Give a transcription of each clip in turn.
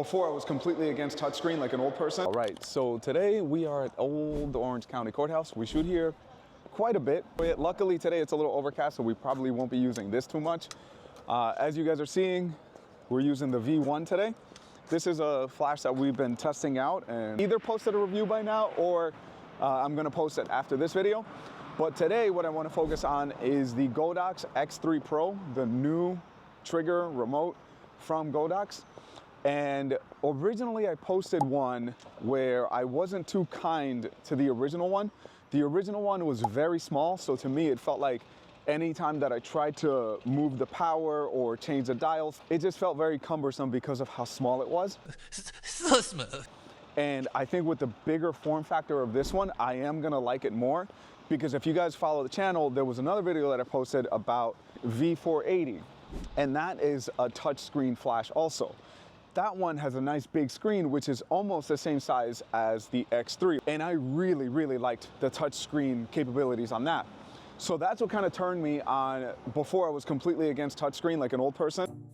Before I was completely against touchscreen like an old person. All right, so today we are at Old Orange County Courthouse. We shoot here quite a bit. Luckily today it's a little overcast, so we probably won't be using this too much. As you guys are seeing, we're using the V1 today. This is a flash that we've been testing out and either posted a review by now or I'm gonna post it after this video. But today what I wanna focus on is the Godox X3 Pro, the new trigger remote from Godox. And originally I posted one where I wasn't too kind to the original one. The original one was very small, so to me it felt like anytime that I tried to move the power or change the dials, it just felt very cumbersome because of how small it was. So smooth. And I think with the bigger form factor of this one, I am gonna like it more, because if you guys follow the channel, there was another video that I posted about V480, and that is a touchscreen flash also. That one has a nice big screen, which is almost the same size as the X3. And I really, really liked the touchscreen capabilities on that. So that's what kind of turned me on. Before I was completely against touchscreen like an old person.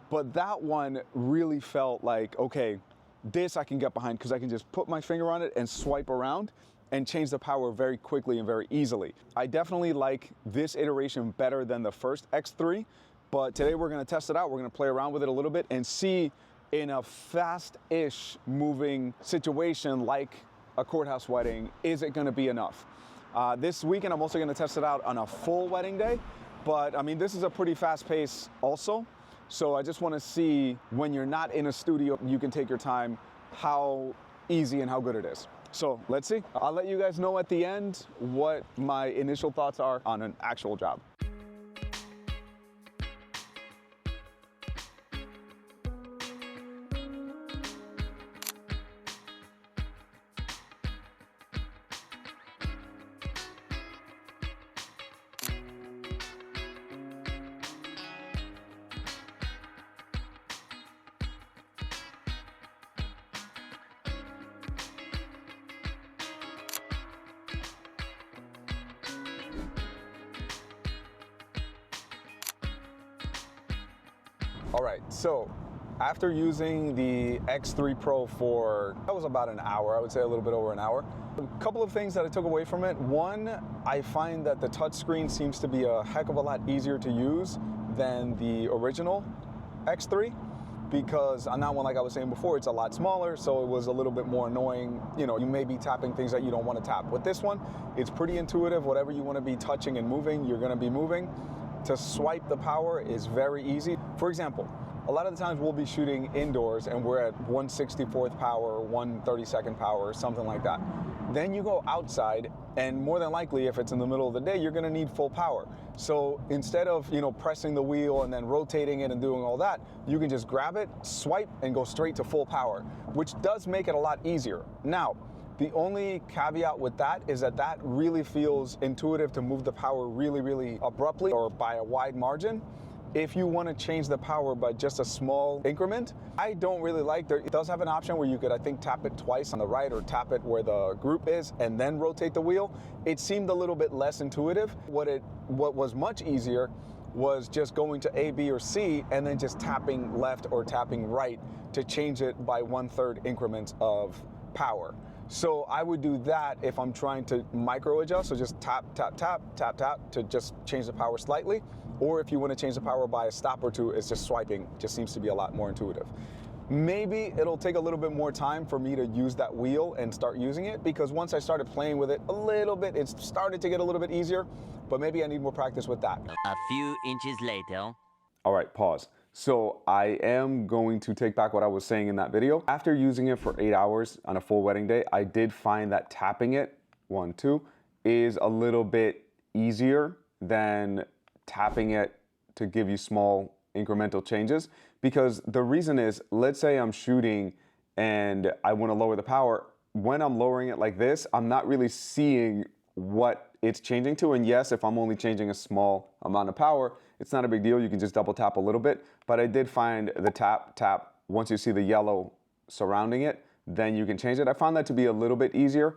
But that one really felt like, okay, this I can get behind because I can just put my finger on it and swipe around and change the power very quickly and very easily. I definitely like this iteration better than the first X3. But today we're gonna test it out. We're gonna play around with it a little bit and see in a fast-ish moving situation like a courthouse wedding, is it gonna be enough? This weekend I'm also gonna test it out on a full wedding day, but I mean, this is a pretty fast pace also. So I just wanna see when you're not in a studio, you can take your time, how easy and how good it is. So let's see. I'll let you guys know at the end what my initial thoughts are on an actual job. All right, so after using the X3 Pro for, that was about an hour, I would say a little bit over an hour. A couple of things that I took away from it. One, I find that the touchscreen seems to be a heck of a lot easier to use than the original X3, because on that one, like I was saying before, it's a lot smaller, so it was a little bit more annoying. You know, you may be tapping things that you don't want to tap. With this one, it's pretty intuitive. Whatever you want to be touching and moving, you're going to be moving. To swipe the power is very easy. For example, a lot of the times we'll be shooting indoors and we're at 1/64th power, 1/32nd power, something like that. Then you go outside and more than likely, if it's in the middle of the day, you're gonna need full power. So instead of, you know, pressing the wheel and then rotating it and doing all that, you can just grab it, swipe, and go straight to full power, which does make it a lot easier. Now, the only caveat with that is that that really feels intuitive to move the power really, really abruptly or by a wide margin. If you want to change the power by just a small increment, I don't really like that. It does have an option where you could, I think, tap it twice on the right or tap it where the group is and then rotate the wheel. It seemed a little bit less intuitive. What was much easier was just going to A, B, or C and then just tapping left or tapping right to change it by 1/3 increments of power. So I would do that if I'm trying to micro adjust, so just tap, tap, tap, tap, tap to just change the power slightly. Or if you want to change the power by a stop or two, it's just swiping. Just seems to be a lot more intuitive. Maybe it'll take a little bit more time for me to use that wheel and start using it, because once I started playing with it a little bit, it started to get a little bit easier, but maybe I need more practice with that. A few inches later. All right, pause. So I am going to take back what I was saying in that video. After using it for 8 hours on a full wedding day, I did find that tapping it, 1, 2, is a little bit easier than tapping it to give you small incremental changes. Because the reason is, let's say I'm shooting and I want to lower the power. When I'm lowering it like this, I'm not really seeing what it's changing to. And yes, if I'm only changing a small amount of power, it's not a big deal. You can just double tap a little bit. But I did find the tap, tap, once you see the yellow surrounding it, then you can change it. I found that to be a little bit easier.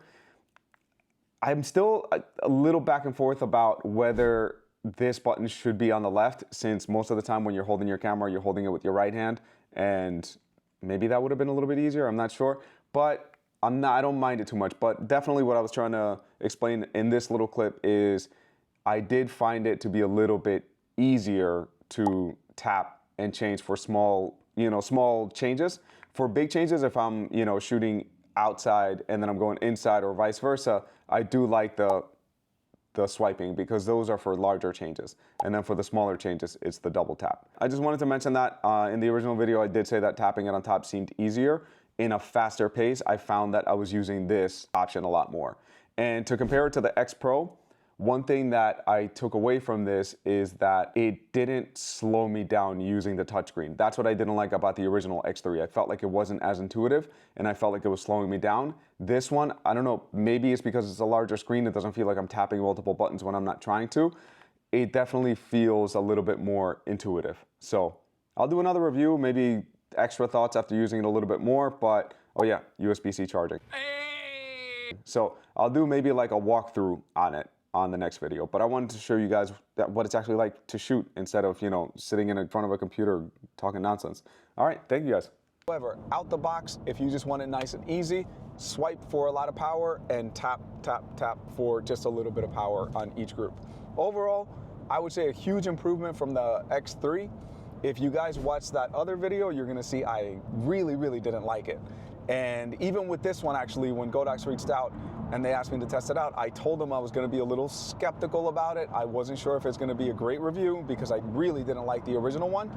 I'm still a little back and forth about whether this button should be on the left, since most of the time when you're holding your camera, you're holding it with your right hand. and maybe that would have been a little bit easier, I'm not sure. But I don't mind it too much. But definitely what I was trying to explain in this little clip is I did find it to be a little bit easier to tap and change for small, small changes. For big changes, if I'm, shooting outside and then I'm going inside or vice versa, I do like the swiping because those are for larger changes. And then for the smaller changes, it's the double tap. I just wanted to mention that in the original video, I did say that tapping it on top seemed easier. In a faster pace, I found that I was using this option a lot more. And to compare it to the X Pro, one thing that I took away from this is that it didn't slow me down using the touchscreen. That's what I didn't like about the original X3. I felt like it wasn't as intuitive and I felt like it was slowing me down. This one, I don't know, maybe it's because it's a larger screen. It doesn't feel like I'm tapping multiple buttons when I'm not trying to. It definitely feels a little bit more intuitive. So I'll do another review, maybe extra thoughts after using it a little bit more, but oh yeah, USB-C charging. So I'll do maybe like a walkthrough on it on the next video, but I wanted to show you guys what it's actually like to shoot instead of, sitting in front of a computer talking nonsense. All right, thank you guys. However, out the box, if you just want it nice and easy, swipe for a lot of power and tap, tap, tap for just a little bit of power on each group. Overall, I would say a huge improvement from the X3. If you guys watched that other video, you're gonna see I really, really didn't like it. And even with this one, actually, when Godox reached out and they asked me to test it out, I told them I was gonna be a little skeptical about it. I wasn't sure if it's gonna be a great review because I really didn't like the original one.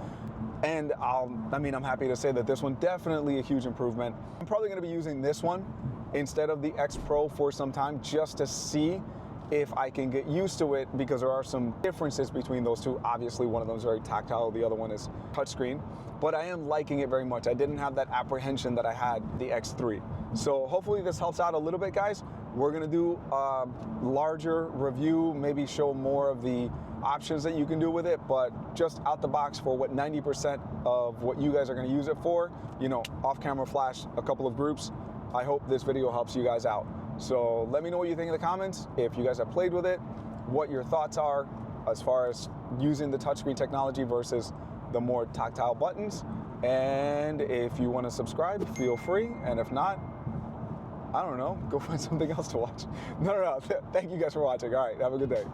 And I'm happy to say that this one definitely a huge improvement. I'm probably gonna be using this one instead of the X Pro for some time just to see if I can get used to it, because there are some differences between those two. Obviously, one of them is very tactile, the other one is touchscreen, but I am liking it very much. I didn't have that apprehension that I had the X3. So hopefully this helps out a little bit, guys. We're gonna do a larger review, maybe show more of the options that you can do with it, but just out the box for what 90% of what you guys are gonna use it for, off-camera flash, a couple of groups. I hope this video helps you guys out. So let me know what you think in the comments. If you guys have played with it, what your thoughts are as far as using the touchscreen technology versus the more tactile buttons. And if you want to subscribe, feel free. And if not, I don't know, go find something else to watch. No. Thank you guys for watching. All right, have a good day.